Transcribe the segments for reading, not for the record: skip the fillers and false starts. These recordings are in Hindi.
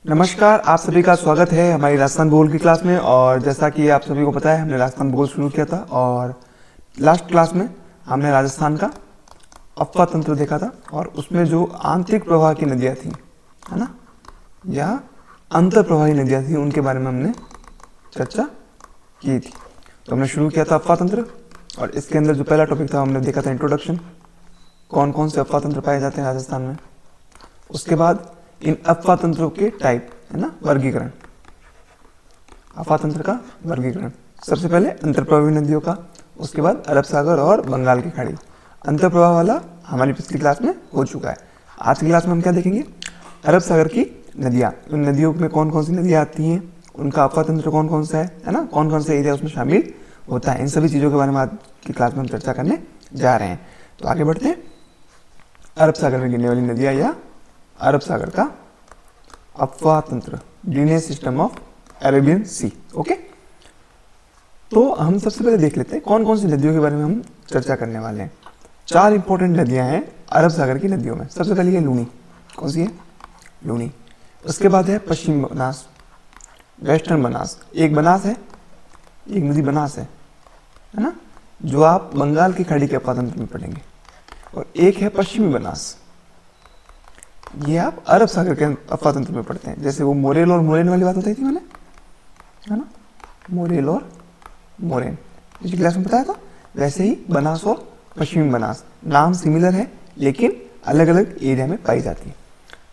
नमस्कार, आप सभी का स्वागत है हमारी राजस्थान भूगोल की क्लास में। और जैसा कि आप सभी को पता है, हमने राजस्थान भूगोल शुरू किया था और लास्ट क्लास में हमने राजस्थान का अफवाह तंत्र देखा था और उसमें जो आंतरिक प्रवाह की नदियाँ थी, है ना, या अंतर प्रवाही नदियाँ थी, उनके बारे में हमने चर्चा की थी। तो हमने शुरू किया था अफवाह तंत्र और इसके अंदर जो पहला टॉपिक था हमने देखा था इंट्रोडक्शन, कौन कौन से अफवाह तंत्र पाए जाते हैं राजस्थान में। उसके बाद इन अफवाह तंत्रों के टाइप, है ना, वर्गीकरण, अफवाह तंत्र का वर्गीकरण। सबसे पहले अंतर्प्रवाही नदियों का, उसके बाद अरब सागर और बंगाल की खाड़ी। अंतर्प्रवाह वाला हमारी पिछली क्लास में हो चुका है। आज की क्लास में हम क्या देखेंगे, अरब सागर की नदियाँ, उन नदियों में कौन कौन सी नदियाँ आती हैं, उनका अफवाह तंत्र कौन कौन सा है ना, कौन कौन सा एरिया उसमें शामिल होता है। इन सभी चीज़ों के बारे में आज की क्लास में हम चर्चा करने जा रहे हैं। तो आगे बढ़ते हैं। अरब सागर में गिरने वाली नदियाँ या अरब सागर का अफवाह तंत्र, drainage system of Arabian sea. Okay, तो हम सबसे पहले देख लेते हैं कौन कौन सी नदियों के बारे में हम चर्चा करने वाले हैं। 4 इंपॉर्टेंट नदियां हैं अरब सागर की नदियों में। सबसे पहले है लूनी। कौन सी है? लूनी। उसके बाद है पश्चिम बनास, वेस्टर्न बनास। एक बनास है, एक नदी बनास है ना, जो आप बंगाल की खाड़ी के अफवाह तंत्र में पढ़ेंगे। और एक है पश्चिमी बनास, ये आप अरब सागर के अफवाह तंत्र में पढ़ते हैं। जैसे वो मोरेल और मोरेन वाली बात बताई थी मैंने, है ना, मोरेल और मोरेन पिछली क्लास में बताया था। वैसे ही बनास और पश्चिमी बनास नाम सिमिलर है लेकिन अलग अलग एरिया में पाई जाती है,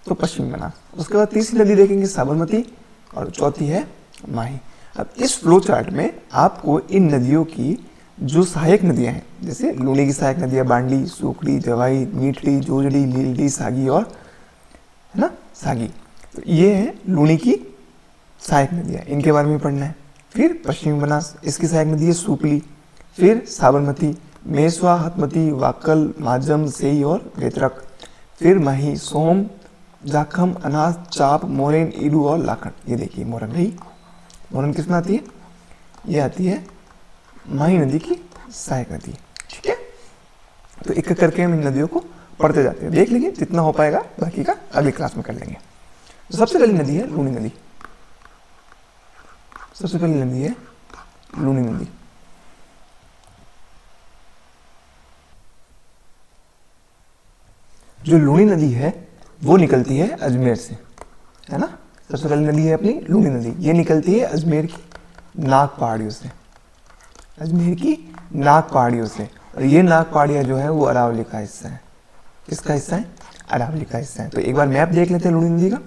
तो पश्चिमी बनास। उसके बाद तीसरी नदी देखेंगे साबरमती और चौथी है माही। अब इस फ्लो चार्ट में आपको इन नदियों की जो सहायक नदियां हैं, जैसे लूनी की सहायक नदियां बांडी, सूखड़ी, जवाई, मीठड़ी, जोजड़ी, लीलड़ी, सागी और, है ना, सागी, तो ये है लूनी की सहायक नदियाँ, इनके बारे में पढ़ना है। फिर पश्चिमी बनास, इसकी सहायक नदी है सूपली। फिर साबरमती, मेसवा, हतमती, वाकल, माजम, सेई और वेतरक। फिर माही, सोम, जाखम, अनाज, चाप, मोरेन, ईडू और लाखन। ये देखिए मोरन रही। मोरन किस में आती है? ये आती है माही नदी की सहायक नदी। ठीक है, तो एक एक करके हम इन नदियों को पढ़ते जाते हैं। देख लीजिए, जितना हो पाएगा बाकी का अगली क्लास में कर लेंगे। तो सबसे पहली नदी है लूनी नदी। सबसे पहली नदी है लूनी नदी। जो लूनी नदी है वो निकलती है अजमेर से, है ना। सबसे पहली नदी है अपनी लूनी नदी। ये निकलती है अजमेर की नाग पहाड़ियों से, अजमेर की नाग पहाड़ियों से। और ये नाग पहाड़ियाँ जो है वो अरावली का हिस्सा है। किसका हिस्सा है? अरावली का हिस्सा है। तो एक बार मैप देख लेते हैं लूनी नदी का,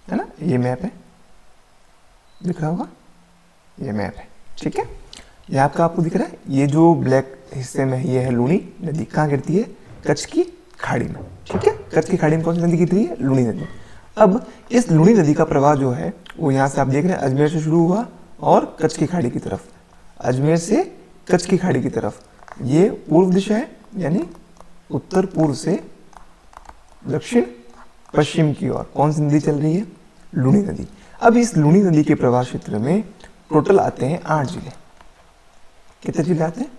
है ना। ये मैप है, दिख रहा होगा, ये मैप है। ठीक है, ये आपका आपको दिख रहा है। ये जो ब्लैक हिस्से में ये है लूनी नदी। कहाँ गिरती है? कच्छ की खाड़ी में। ठीक है, कच्छ की खाड़ी में कौन सी नदी गिरती है? लूनी नदी। अब इस लूनी नदी का प्रवाह जो है वो यहाँ से आप देख रहे हैं, अजमेर से शुरू हुआ और कच्छ की खाड़ी की तरफ, अजमेर से कच्छ की खाड़ी की तरफ। ये पूर्व दिशा है, यानी उत्तर पूर्व से दक्षिण पश्चिम की ओर कौन सी नदी चल रही है? लूनी नदी। अब इस लूनी नदी के प्रवाह क्षेत्र में टोटल आते हैं 8 जिले। कितने जिले आते हैं?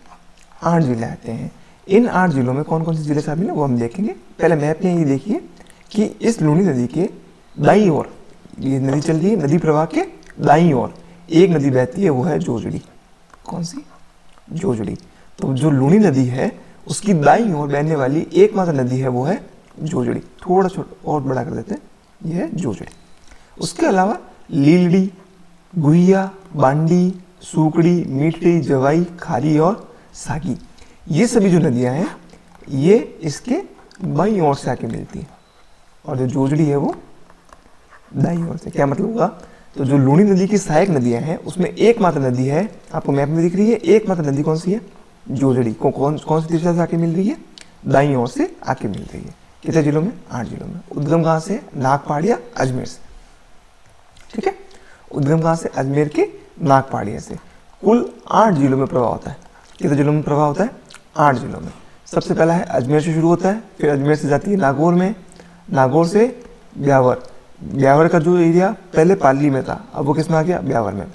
8 जिले आते हैं। इन 8 जिलों में कौन कौन से जिले शामिल हैं वो हम देखेंगे। पहले मैप में ये देखिए कि इस लूनी नदी के दाईं ओर ये नदी चल रही है, नदी प्रवाह के दाईं ओर एक नदी बहती है, वो है जोजड़ी। कौन सी? जोजड़ी। तो जो लूनी नदी है उसकी दाईं ओर बहने वाली एकमात्र नदी है वो है जोजड़ी। थोड़ा छोटा और बड़ा कर देते हैं, यह है जोजड़ी। उसके अलावा लीलड़ी, गुहिया, बांडी, सूकड़ी, मीठड़ी, जवाई, खारी और सागी, ये सभी जो नदियां हैं ये इसके बाईं ओर से आके मिलती हैं। और जो जोजड़ी है वो दाईं ओर से। क्या मतलब होगा? तो जो लूनी नदी की सहायक नदियां हैं उसमें एकमात्र नदी है, आपको मैप में दिख रही है, एकमात्र नदी कौन सी है? जोजड़ी। कौन सी दिशा से आके मिल रही है? दाईं ओर से आके मिल रही है। कितने जिलों में? 8 जिलों में। उद्गम कहाँ से? नाग पहाड़िया, अजमेर से। ठीक है, उद्गम कहाँ से? अजमेर के नाग पहाड़िया से। कुल 8 जिलों में प्रवाह होता है। कितने जिलों में प्रवाह होता है? 8 जिलों में। सबसे पहला है अजमेर से शुरू होता है, फिर अजमेर से जाती है नागौर में, नागौर से ब्यावर। ब्यावर का जो एरिया पहले पाली में था अब वो किस में आ गया? ब्यावर में।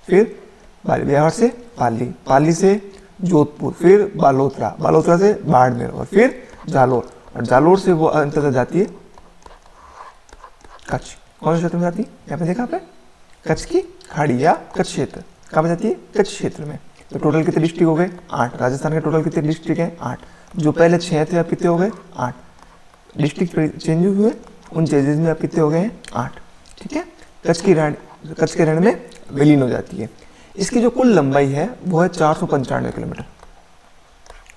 फिर ब्यावर से पाली, पाली से जोधपुर, फिर बालोतरा, बालोतरा से बाड़मेर और फिर जालोर, और जालोर से वो अंततः जाती है कच्छ। कौन से क्षेत्र में जाती है? यहाँ पे देखा आपने, कच्छ की खाड़ी या कच्छ क्षेत्र। कहाँ पे जाती है? कच्छ क्षेत्र में। तो टोटल कितने डिस्ट्रिक्ट हो गए? 8। राजस्थान के टोटल कितने डिस्ट्रिक्ट हैं? 8। जो पहले 6 थे अब कितने हो गए? 8। डिस्ट्रिक्ट चेंज हुए, उन चेंजेस में अब कितने हो गए हैं? 8। ठीक है, कच्छ के रण में विलीन हो जाती है। इसकी जो कुल लंबाई है वो है 495 किलोमीटर।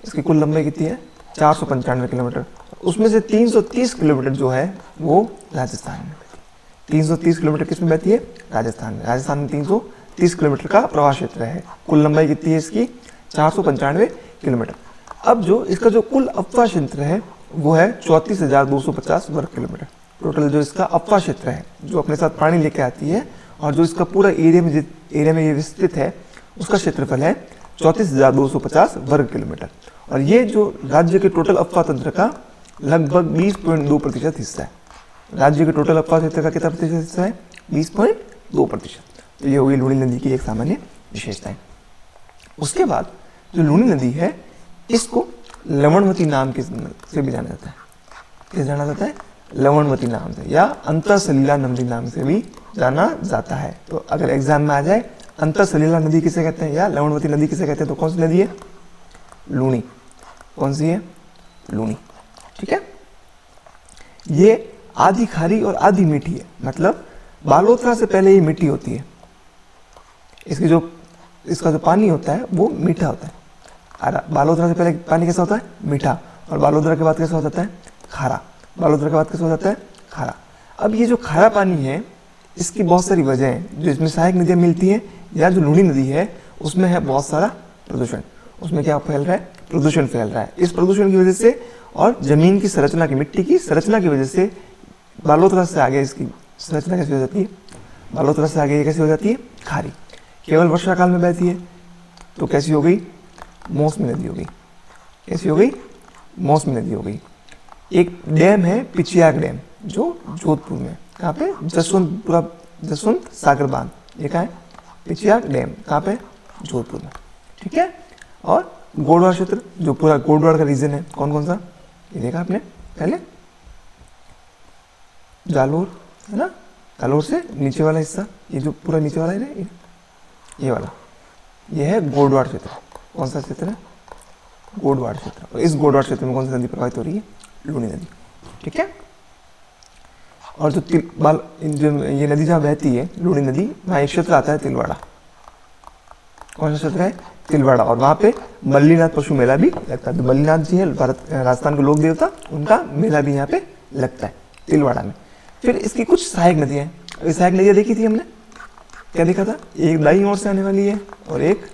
इसकी कुल लंबाई कितनी है? 495 किलोमीटर। उसमें से 330 किलोमीटर जो है वो राजस्थान में बहती है। 330 किलोमीटर किस में बहती है? राजस्थान में। राजस्थान में 330 किलोमीटर का प्रवाह क्षेत्र है। कुल लंबाई कितनी है इसकी? 495 किलोमीटर। अब जो इसका जो कुल अपवाह क्षेत्र है वो है 34,250 वर्ग किलोमीटर। टोटल जो इसका अपवाह क्षेत्र है, जो अपने साथ पानी लेके आती है और जो इसका पूरा एरिया में ये विस्तृत है, उसका क्षेत्रफल है 34,250 वर्ग किलोमीटर। और ये जो राज्य के टोटल अपवाह तंत्र का लगभग 20.2% हिस्सा है। राज्य के टोटल अपवाह क्षेत्र का कितना प्रतिशत हिस्सा है? 20.2%। तो ये होगी लूनी नदी की एक सामान्य विशेषताएं। उसके बाद जो लूनी नदी है इसको लवणवती नाम से भी जाना जाता है। किस जाना जाता है? लवणवती नाम से या अंतर सलीला नदी नाम से भी जाना जाता है। तो अगर एग्जाम में आ जाए अंतर सलीला नदी किसे कहते हैं या लवणवती नदी किसे कहते हैं, तो कौन सी नदी है? लूनी। कौन सी है? लूनी। ठीक है, ये आधी खारी और आधी मीठी है। मतलब बालोतरा से पहले ये मीठी होती है। इसका जो पानी होता है वो मीठा होता है। बालोतरा से पहले पानी कैसा होता है? मीठा। और बालोतरा के बाद कैसा हो जाता है? खारा। बालोतरा के बाद कैसा हो जाता है? खारा। अब ये जो खारा पानी है इसकी बहुत सारी वजह हैं। जो इसमें सहायक नदियाँ मिलती हैं या जो लूनी नदी है उसमें है बहुत सारा प्रदूषण। उसमें क्या फैल रहा है? प्रदूषण फैल रहा है। इस प्रदूषण की वजह से और जमीन की संरचना की, मिट्टी की संरचना की वजह से बालोतरा से आगे इसकी संरचना कैसी हो जाती है? बालोतरा से आगे ये कैसी हो जाती है? खारी। केवल वर्षा काल में बहती है तो कैसी हो गई? मौसमी नदी हो गई। कैसी हो गई? मौसमी नदी हो गई। एक डैम है पिचियाक डैम जो जोधपुर में, कहाँ पे? जसवंत सागर बांध। ये कहाँ है? पिचियाक डैम। कहाँ पे? जोधपुर में। ठीक है, और गोडवाड़ क्षेत्र जो पूरा गोडवाड़ का रीजन है, कौन कौन सा? ये देखा आपने पहले, जालोर है ना, जालोर से नीचे वाला हिस्सा, ये जो पूरा नीचे वाला है ना, ये वाला, ये है गोडवाड़ क्षेत्र। कौन सा क्षेत्र है? गोडवाड़ क्षेत्र। और इस गोडवाड़ क्षेत्र में कौन सी नदी प्रवाहित हो रही है? लूनी नदी। ठीक है, और जो ये नदी जहाँ बहती है लूनी नदी, वहाँ एक क्षेत्र आता है तिलवाड़ा। कौन सा क्षेत्र है? तिलवाड़ा। और वहाँ पे मल्लीनाथ पशु मेला भी लगता है। तो मल्लीनाथ जी है राजस्थान के लोक देवता, उनका मेला भी यहाँ पे लगता है तिलवाड़ा में। फिर इसकी कुछ सहायक नदियाँ हैं। सहायक नदियाँ देखी थी हमने, क्या देखा था? एक दाईं ओर से आने वाली है और एक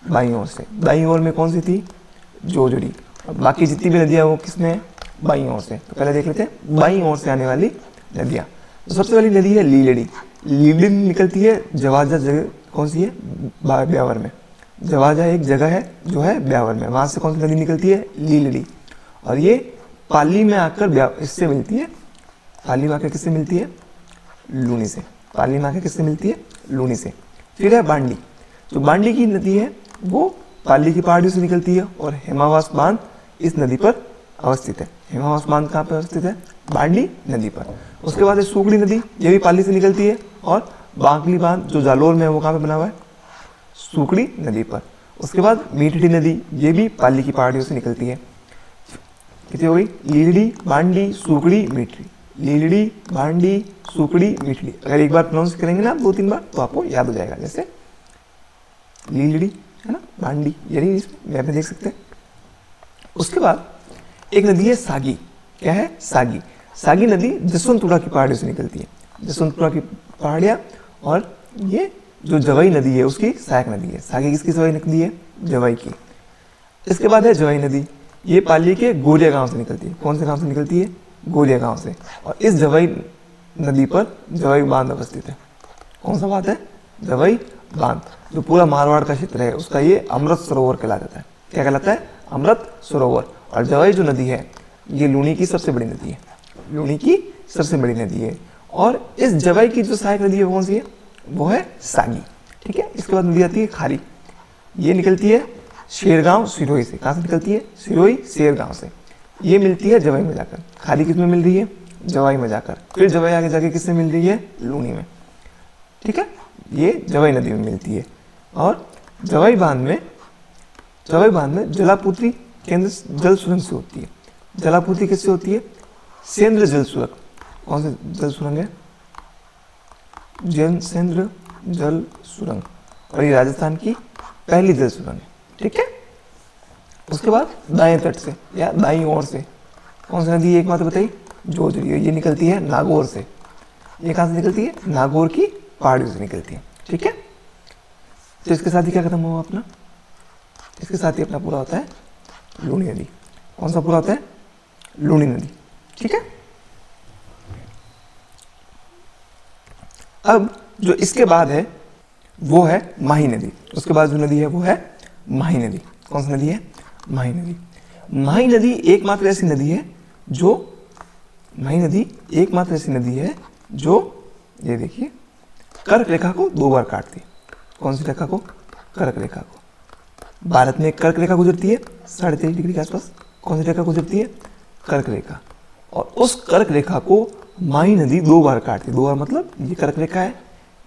बाईं ओर से। दाईं ओर में कौन सी थी? जोजड़ी। और बाकी जितनी भी नदियाँ वो किसमें है? बाईं ओर से। तो पहले देख लेते हैं बाईं ओर से आने वाली नदियाँ। तो सबसे पहली नदी है लीलड़ी। लीलड़ी निकलती है जवाजा जगह, कौन सी है? ब्यावर में। जवाजा एक जगह है जो है ब्यावर में, वहाँ से कौन सी नदी निकलती है? लीलड़ी। और ये पाली में आकर इससे मिलती है। पाली में आकर किससे मिलती है? लूनी से। पाली में आकर किससे मिलती है? लूनी से। फिर है बांडी। जो बांडी की नदी है वो पाली की पहाड़ियों से निकलती है और हेमावास बांध इस नदी पर अवस्थित है। हेमावास बांध कहाँ पर अवस्थित है? बांडी नदी पर। उसके बाद है सुगड़ी नदी, ये भी पाली से निकलती है। और बांकली बांध जो जालोर में है वो कहाँ पे बना हुआ है? सुगड़ी नदी पर। उसके बाद मीठड़ी नदी, ये भी पाली की पहाड़ियों से निकलती है। कितनी हो गई? लीलड़ी, बांडी, सुगड़ी, मीठड़ी। लीलड़ी, बांडी, सुकड़ी, मीठड़ी। अगर एक बार प्रोनाउंस करेंगे ना आप 2-3 बार तो आपको याद हो जाएगा। जैसे लीलड़ी है ना, बांडी, यानी इसमें मैप में देख सकते हैं। उसके बाद एक नदी है सागी। क्या है? सागी। सागी नदी जसवंतपुरा की पहाड़ियों से निकलती है। जसवंतपुरा की पहाड़ियाँ, और ये जो जवाई नदी है उसकी सहायक नदी है। सागी किसकी सहायक नदी है? जवाई की। इसके बाद है जवाई नदी, ये पाली के गोरिया गांव से निकलती है। कौन से गांव से निकलती है? गोरिया गांव से। और इस जवाई नदी पर जवाई बांध अवस्थित है। कौन सा बांध है? जवाई बांध। जो पूरा मारवाड़ का क्षेत्र है उसका ये अमृत सरोवर कहलाता है। क्या कहलाता है? अमृत सरोवर। और जवाई जो नदी है ये लूनी की सबसे बड़ी नदी है। लूनी की सबसे बड़ी नदी है। और इस जवाई की जो सहायक नदी है वो कौन सी है? वो है सागी। ठीक है, इसके बाद नदी आती है खारी। ये निकलती है शेरगांव सिरोही से। कहाँ से निकलती है? सिरोही शेरगांव से। ये मिलती है जवाई में जाकर। खारी किस में मिल रही है? जवाई में जाकर, फिर जवाई आगे जाके किससे मिल रही है, लूनी में, ठीक है, ये जवाई नदी में मिलती है। और जवाई बांध में जलापूर्ति केंद्र जल सुरंग से होती है। जलापूर्ति किससे होती है, सेंद्र जल सुरंग। कौन सी जल सुरंग है, सेंद्र जल सुरंग, और ये राजस्थान की पहली जल सुरंग है, ठीक है। उसके बाद दाएं तट से या दाईं ओर से कौन सी नदी एक मात्र बताइए, जोजरी, ये निकलती है नागौर से। ये कहाँ से निकलती है, नागौर की पहाड़ियों से निकलती है, ठीक है। तो इसके साथ ही क्या खत्म हुआ अपना, इसके साथ ही अपना पूरा होता है लूनी नदी। कौन सा पूरा होता है, लूनी नदी, ठीक है। अब जो इसके बाद है वो है माही नदी। उसके बाद जो नदी है वो है माही नदी। कौन सी नदी है, माही नदी। माही नदी एकमात्र ऐसी नदी है जो, माही नदी एकमात्र ऐसी नदी है जो, ये देखिए, कर्क रेखा को 2 बार काटती है। कौन सी रेखा को, कर्क रेखा को। भारत में एक कर्क रेखा गुजरती है 23.5 डिग्री के आसपास। कौन सी रेखा गुजरती है, कर्क रेखा। और उस कर्क रेखा को माही नदी 2 बार काटती है। 2 बार मतलब ये कर्क रेखा है,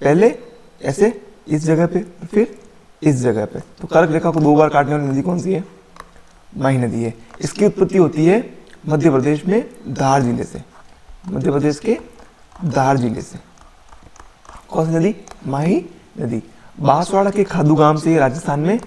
पहले ऐसे इस जगह पे, फिर इस जगह पे। तो कर्क रेखा को 2 बार काटने वाली नदी कौन सी है, माही नदी है। इसकी उत्पत्ति होती है मध्य प्रदेश में धार जिले से, मध्य प्रदेश के धार जिले से। कौन सी नदी, माही नदी। बांसवाड़ा के खादूगाम से ये राजस्थान में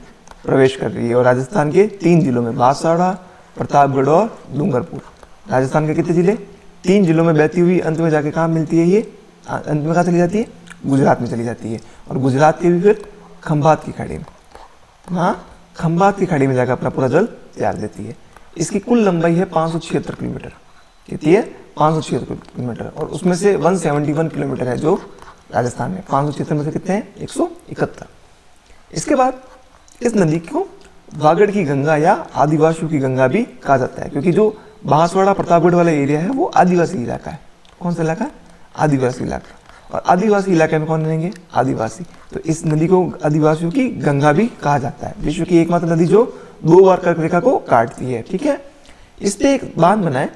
प्रवेश कर रही है, और राजस्थान के 3 जिलों में, बांसवाड़ा, प्रतापगढ़ और डूंगरपुर। राजस्थान के कितने जिले, 3 जिलों में बहती हुई अंत में जाके कहाँ मिलती है, ये अंत में कहाँ चली जाती है, गुजरात में चली जाती है। और गुजरात के भी फिर खंभात की खाड़ी में, हाँ, खंभात की खाड़ी में जाकर अपना पूरा जल त्याग देती है। इसकी कुल लंबाई है 576 किलोमीटर। कितनी है, 576 किलोमीटर। और उसमें से 171 किलोमीटर है जो राजस्थान में। 576 में से कितने हैं, 171। इसके बाद इस नदी को वागड़ की गंगा या आदिवासियों की गंगा भी कहा जाता है, क्योंकि जो बांसवाड़ा प्रतापगढ़ वाला एरिया है वो आदिवासी इलाका है। कौन सा इलाका है, आदिवासी इलाका। और आदिवासी इलाके में कौन रहेंगे, आदिवासी। तो इस नदी को आदिवासियों की गंगा भी कहा जाता है। विश्व की एकमात्र नदी जो 2 बार कर्क रेखा को काटती है, ठीक है। इस पे एक बांध बना है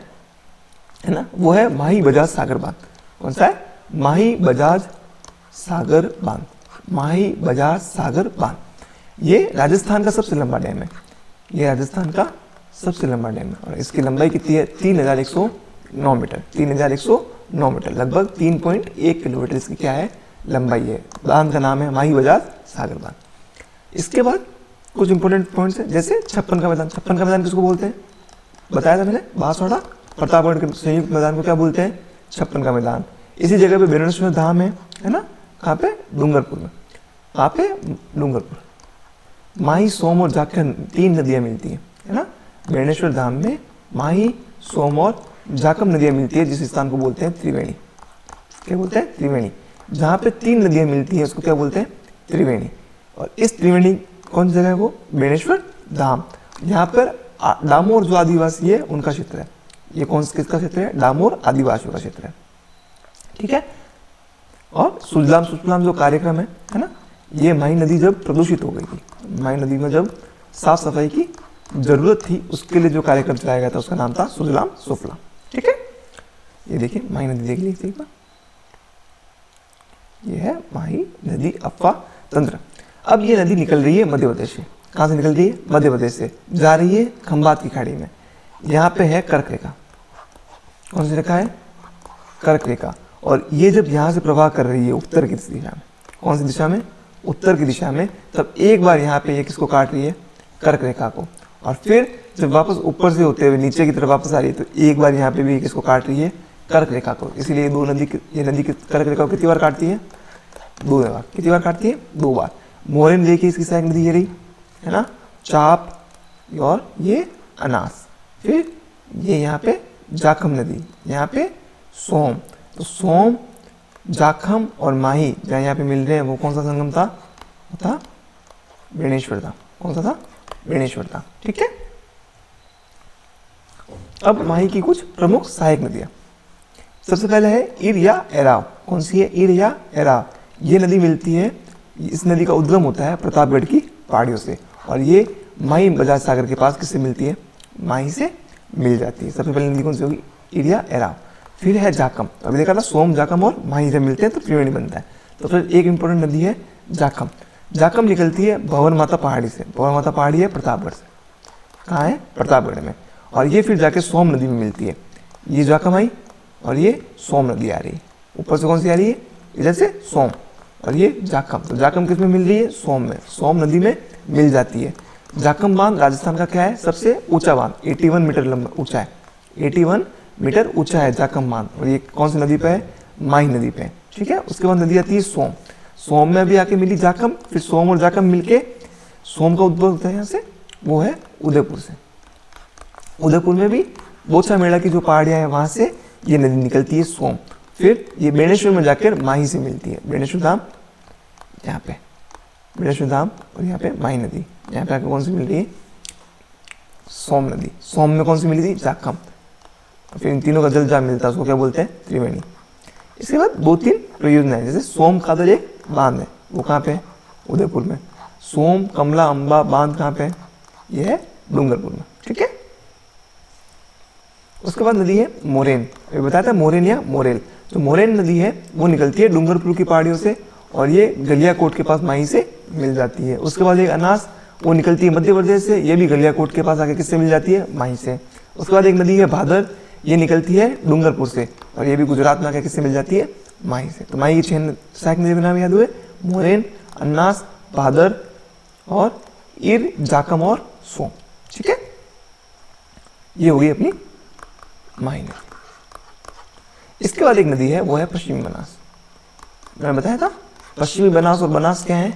ना, वो है माही बजाज सागर बांध। कौन सा है, माही बजाज सागर बांध, माही बजाज सागर बांध। ये राजस्थान का सबसे लंबा डैम है, ये राजस्थान का सबसे लंबा डैम है। और इसकी लंबाई कितनी है, 3109 मीटर, 3109 मीटर, लगभग 3.1 किलोमीटर इसकी क्या है, लंबाई है। बांध का नाम है माही बजाज सागर बांध। इसके बाद कुछ इंपोर्टेंट पॉइंट्स हैं, जैसे 56 का मैदान। 56 का मैदान किसको बोलते हैं, बताया था मैंने, बांसवाड़ा प्रतापगढ़ के संयुक्त मैदान को क्या बोलते हैं, 56 का मैदान। इसी जगह पे बेणेश्वर धाम है ना, कहाँ पे, डूंगरपुर में। कहाँ पे, डूंगरपुर। माही, सोम और जाखम 3 नदियाँ मिलती हैं, है ना। बेणेश्वर धाम में माही, सोम और जाखम नदियाँ मिलती है, जिस स्थान को बोलते हैं त्रिवेणी। क्या बोलते हैं, त्रिवेणी। जहाँ पे 3 नदियाँ मिलती हैं उसको क्या बोलते हैं, त्रिवेणी। और इस त्रिवेणी कौन सी जगह है वो, बेणेश्वर धाम। यहाँ पर डामोर जो आदिवासी है उनका क्षेत्र है। ये कौन किसका क्षेत्र है, डामोर आदिवासियों का क्षेत्र है, ठीक है। और सुजलाम सुफलाम जो कार्यक्रम है ना, ये माही नदी जब प्रदूषित हो गई थी, माही नदी में जब साफ सफाई की जरूरत थी, उसके लिए जो कार्यक्रम चलाया गया था उसका नाम था सुजलाम सुफलाम, ठीक है। ये देखिए माही नदी देख लीजिए एक बार, ये है माही नदी अफवाह तंत्र। अब ये नदी निकल रही है मध्य प्रदेश से। कहाँ से निकल रही है, मध्य प्रदेश से, जा रही है खंभात की खाड़ी में। यहाँ पे है कर्क रेखा। कौन सी रेखा है, कर्क रेखा। और ये जब यहाँ से प्रवाह कर रही है उत्तर की दिशा में, कौन सी दिशा में, उत्तर की दिशा में, तब एक बार यहाँ पे ये किसको काट रही है, कर्क रेखा को। और फिर जब वापस ऊपर से होते हुए नीचे की तरफ वापस आ रही है, तो एक बार यहाँ पे भी किसको काट रही है, कर्क रेखा को। इसीलिए ये नदी कर्क रेखा को कितनी बार काटती है, 2 बार। कितनी बार काटती है, 2 बार। मोरन देखिए इसकी सहायक नदी ये रही, है ना, चाप और ये अनास। फिर ये यहाँ पे जाखम नदी, यहाँ पे सोम। तो सोम, जाखम और माही जहाँ यहाँ पे मिल रहे हैं वो कौन सा संगम था, वो था बेणेश्वर था। कौन सा था, बेणेश्वर था, ठीक है। अब माही की कुछ प्रमुख सहायक नदियां। सबसे पहले है इर या एराव। कौन सी है, इर या एराव। ये नदी मिलती है, इस नदी का उद्गम होता है प्रतापगढ़ की पहाड़ियों से, और ये माही बजाज सागर के पास किससे मिलती है, माही से मिल जाती है। सबसे पहले नदी कौन सी होगी, इर या एराव। फिर है जाखम, अभी देखा था सोम जाखम और माही जब मिलते हैं तो त्रिवेणी बनता है। तो फिर एक इंपॉर्टेंट नदी है जाखम। जाखम निकलती है भवन माता पहाड़ी से, भवन माता पहाड़ी है प्रतापगढ़ से, कहाँ है प्रतापगढ़ में, और ये फिर जाके सोम नदी में मिलती है। ये जाखम आई और ये सोम नदी आ रही है, ऊपर से कौन सी आ रही है, इधर से सोम, और ये जाखम। तो जाखम किस में मिल रही है, सोम में, सोम नदी में मिल जाती है। जाखम बांध राजस्थान का क्या है, सबसे ऊंचा बांध, 81 मीटर लंबा ऊंचा है, 81 मीटर ऊंचा है जाखम बांध, और ये कौन सी नदी पे है, माही नदी पे, ठीक है। उसके बाद नदी आती है सोम, सोम में भी आके मिली जाखम, फिर सोम और जाखम मिलके सोम का उद्भव होता है यहाँ से, वो है उदयपुर से। उदयपुर में भी बोचा मेला की जो पहाड़ियाँ हैं वहाँ से ये नदी निकलती है सोम, फिर ये बेणेश्वर में जाकर माही से मिलती है, बेणेश्वर धाम यहाँ पे, बेणेश्वर धाम, और यहाँ पे माही नदी, यहाँ पे आकर कौन सी मिल रही है, सोम नदी। सोम में कौन सी मिली थी, जाखम, फिर इन तीनों का जल जहाँ मिलता है उसको क्या बोलते हैं, त्रिवेणी। इसके बाद 2-3 परियोजनाएं, जैसे सोम खादर एक बांध है, वो कहाँ पे है, उदयपुर में। सोम कमला अम्बा बांध कहाँ पे है, ये है डूंगरपुर में, ठीक है। उसके बाद नदी है मोरेन, अभी बताया था मोरेन या मोरेल। जो मोरेन नदी है वो निकलती है डूंगरपुर की पहाड़ियों से, और ये गलियाकोट के पास माही से मिल जाती है। उसके बाद एक अनास, वो निकलती है मध्य प्रदेश से, ये भी गलियाकोट के पास आके किससे मिल जाती है, माही से। उसके बाद एक नदी है भादर, ये निकलती है डूंगरपुर से, और ये भी गुजरात में आके किससे मिल जाती है, माही से। तो माही की 6 सहायक नदियों के नाम याद हुए, मोरेन, अन्नास, भादर और इर, जाखम और सोम, ठीक है। ये हो गई अपनी माही नदी। इसके बाद एक नदी है वो है पश्चिमी बनास, मैंने बताया था पश्चिमी बनास और बनास क्या है,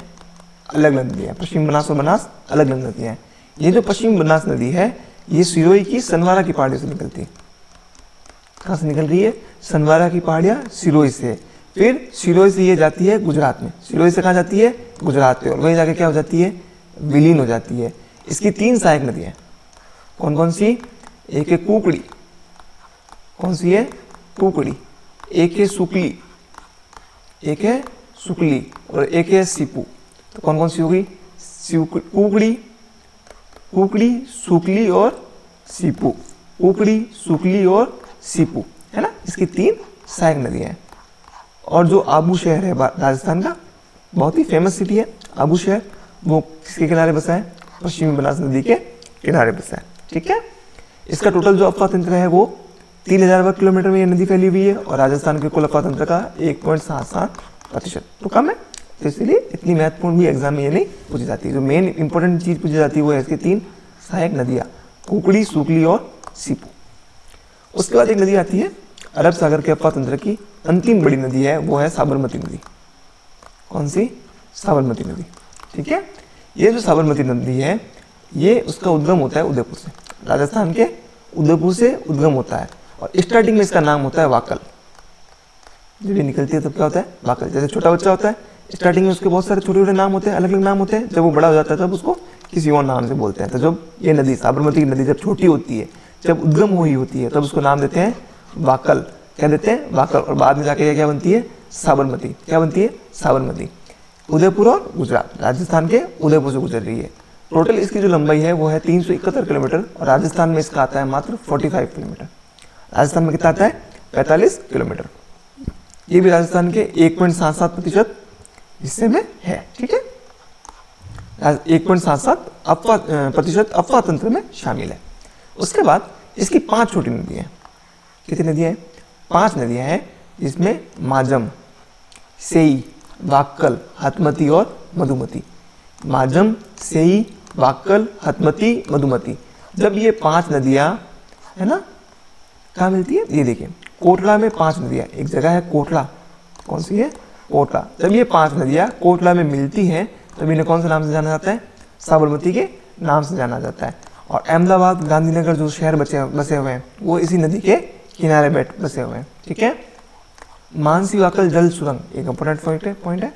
अलग अलग नदियाँ, पश्चिमी बनास और बनास अलग अलग नदियाँ हैं। ये जो पश्चिमी बनास नदी है ये सिरोही की सनवारा की पहाड़ियों से निकलती है। कहाँ से निकल रही है, सनवारा की पहाड़ियाँ सिरोही से, फिर सिरोही से ये जाती है गुजरात में, सिरोही से कहाँ जाती है, गुजरात पे, और वहीं जाके क्या हो जाती है, विलीन हो जाती है। इसकी 3 सहायक नदियाँ, कौन कौन सी, एक है कुकड़ी, कौन सी है, कुकड़ी, एक है सुकली, एक है सुकली, और एक है सीपू। तो कौन कौन सी होगी, कुकड़ी, कुकड़ी, सुकली और सीपू, कुकड़ी, सुकली और सीपू, है ना। इसकी 3 सहायक नदियाँ हैं। और जो आबू शहर है राजस्थान का, बहुत ही फेमस सिटी है आबू शहर, वो किसके किनारे बसा है, पश्चिमी बनास नदी के किनारे बसा है, ठीक है। इसका टोटल जो अफवाह तंत्र है वो 3000 वर्ग किलोमीटर में ये नदी फैली हुई है, और राजस्थान के कुल अफवाह तंत्र का 1.77%, तो कम है। तो इसलिए इतनी महत्वपूर्ण भी एग्जाम में ये नहीं पूछी जाती है। जो मेन इंपॉर्टेंट चीज पूछी जाती है वो है इसकी 3 सहायक नदियाँ, कुकड़ी, सुकली और सीपू। उसके बाद एक नदी आती है अरब सागर के अफवाह तंत्र की अंतिम बड़ी नदी है, वो है साबरमती नदी। कौन सी, साबरमती नदी, ठीक है। ये जो साबरमती नदी है ये उसका उद्गम होता है उदयपुर से, राजस्थान के उदयपुर से उद्गम होता है, और स्टार्टिंग में इसका नाम होता है वाकल। जब ये निकलती है तब क्या होता है, वाकल। जैसे छोटा बच्चा होता है स्टार्टिंग में उसके बहुत सारे छोटे छोटे नाम होते हैं, अलग अलग नाम होते हैं, जब वो बड़ा हो जाता है तब उसको किसी और नाम से बोलते हैं। तो जब ये नदी साबरमती की नदी जब छोटी होती है, जब उद्गम हुई होती है, तब उसको नाम देते हैं वाकल, क्या देते हैं, वाकल। और बाद में जाके क्या बनती है, साबरमती, क्या बनती है, साबरमती। उदयपुर और गुजरात, राजस्थान के उदयपुर से गुजर रही है। टोटल इसकी जो लंबाई है वो है 371 किलोमीटर, और राजस्थान में इसका आता है मात्र 45 किलोमीटर। राजस्थान में कितना आता है, 45 किलोमीटर। ये भी राजस्थान के 1.77% हिस्से में है, ठीक है। 1.77% अफवाह तंत्र में शामिल है। उसके बाद इसकी 5 छोटी नदियाँ, कितनी नदियाँ हैं, 5 नदियाँ हैं, जिसमें माजम, सेई, वाक्कल, हथमती और मधुमती। माजम, सेई, वाक्कल, हथमती, मधुमती। जब ये 5 नदियाँ है ना, कहाँ मिलती है, ये देखिए कोटला में 5 नदियाँ, एक जगह है कोटला, कौन सी है, कोटला। जब ये 5 नदियाँ कोटला में मिलती हैं तब इन्हें कौन से नाम से जाना जाता है, साबरमती के नाम से जाना जाता है। और अहमदाबाद, गांधीनगर जो शहर बसे हुए हैं वो इसी नदी के किनारे बसे हुए हैं, ठीक है। मानसी वाकल जल सुरंग एक इंपॉर्टेंट पॉइंट है,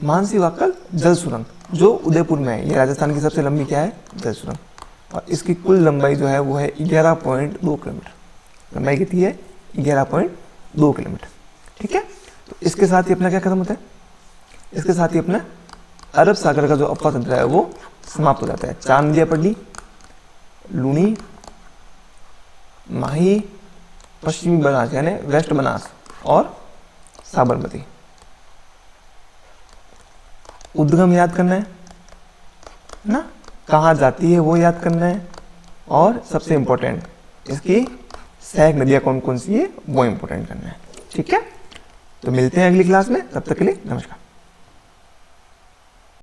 मानसी वाकल जल सुरंग जो उदयपुर में है, ये राजस्थान की सबसे लंबी क्या है, जल सुरंग। और इसकी कुल लंबाई जो है वो है 11.2 किलोमीटर, लंबाई कितनी है, 11.2 किलोमीटर, ठीक है। तो इसके साथ ही अपना क्या खत्म होता है, इसके साथ ही अपना अरब सागर का जो अफवाह तंत्र है वो समाप्त हो जाता है। 4 नदियाँ पढ़ ली, लूनी, माही, पश्चिमी बनास यानी वेस्ट बनास और साबरमती। उद्गम याद करना है ना, कहाँ जाती है वो याद करना है, और सबसे इंपॉर्टेंट इसकी सहायक नदियाँ कौन कौन सी है वो इंपॉर्टेंट करना है। ठीक है, तो मिलते हैं अगली क्लास में, तब तक के लिए नमस्कार।